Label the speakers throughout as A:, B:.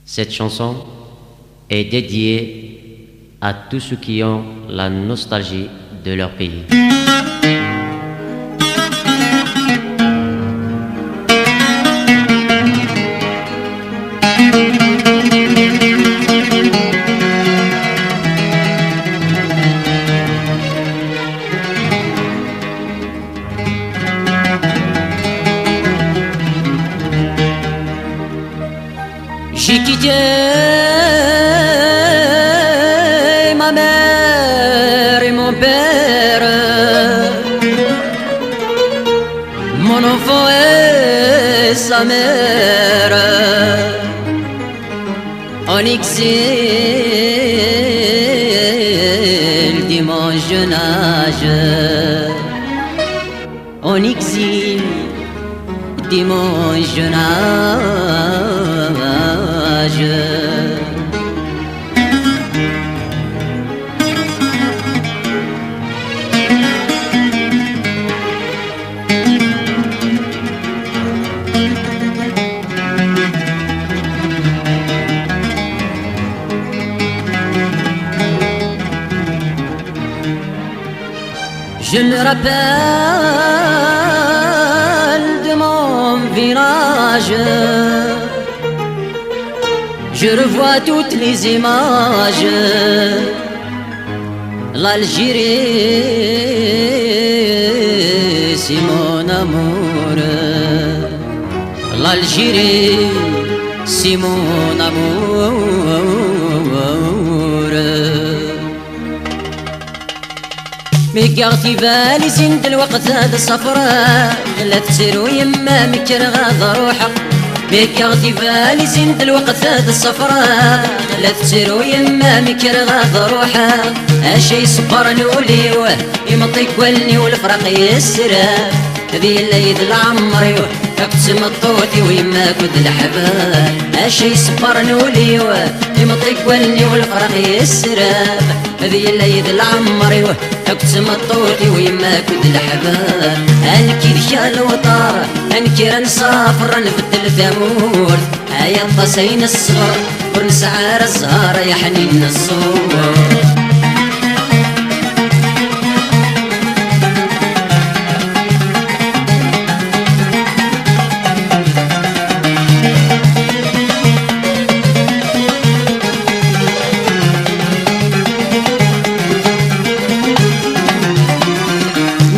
A: Cette chanson est dédiée à tous ceux qui ont la nostalgie de leur pays.
B: J'ai quitté ma mère et mon père, mon enfant et sa mère, en exil de mon jeune âge, en exil de mon jeune âge. Je me rappelle de mon village, je revois toutes les images. L'Algérie, c'est mon amour. L'Algérie, c'est mon amour. ميقاغتي بالي زين الوقت هذا الصفراء لا تسيرو يما مكر غاض روحك ميقاغتي بالي زين الوقت هذا الصفراء لا تسيرو يما مكر غاض روحك اشي صبر نوليوه يمطيك ولني والفرق يسراب هذي الليل العمر يوه اقسم الطوتي ويما كد الحباب اشي صبر نوليوه يمطيك ولني والفرق يسراب هذي الليل العمر يوه اقسم الطوتي ويما كد الحباب انكي ذكا الوطار انكي رنسافر نبدل ثمور هيا طسين الصغر ونسعار الزهر يا حنين الصور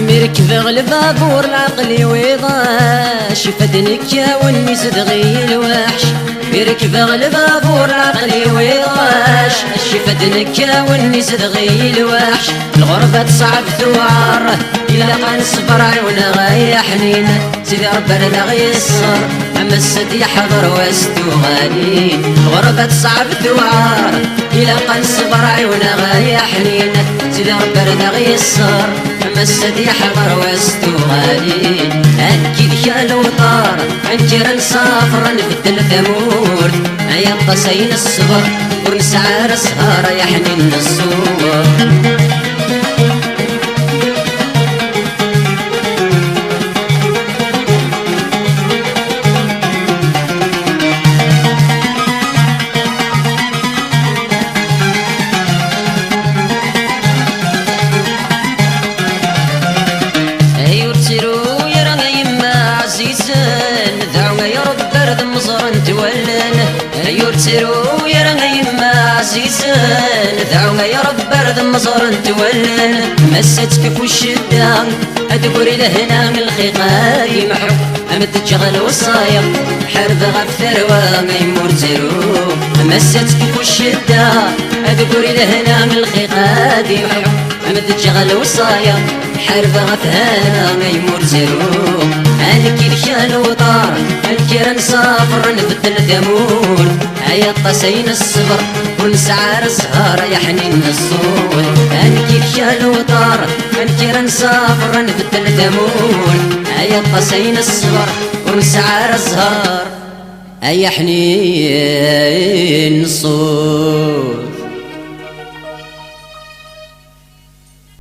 B: مركب البابور العقلي ويضاش فدنك يا والنيس دغي الوحش مركب البابور العقلي ويضاش فدنك يا والنيس دغي الوحش الغربة تصعب ثوار إلا قان صبر عيونا غاية حنين سيدي ربنا غيصر أما السد يحضر وستو غالين الغربة تصعب ثوار إلا قان صبر عيونا غاية حنين سيدي ربنا غيصر أما السد يحضر وستو غالين أنكي ذكا الوطار أنكي رنسافر نبدل ثمور هيا طسين الصبر ونسعار السهر يا حنين الصور يرترو يا رغيما عزيزان دعوة يا رب برد مزار تولن مستك في الشدة أدبري لهنا من الخيقة يمحو أم تجغل وصايا حرب غف ثروة ما يمور ترو مستك في الشدة أدبري لهنا من الخيقة يمحو أم تجغل وصايا حرب غف هنا ما يمور ترو أنكي الخيال وطار أنكي رنسافر نبدل ثمور هيا طسين الصبر ونسعار السهر يا حنين الصور أنكي الخيال وطار أنكي رنسافر نبدل ثمور هيا طسين الصبر ونسعار السهر يا حنين الصور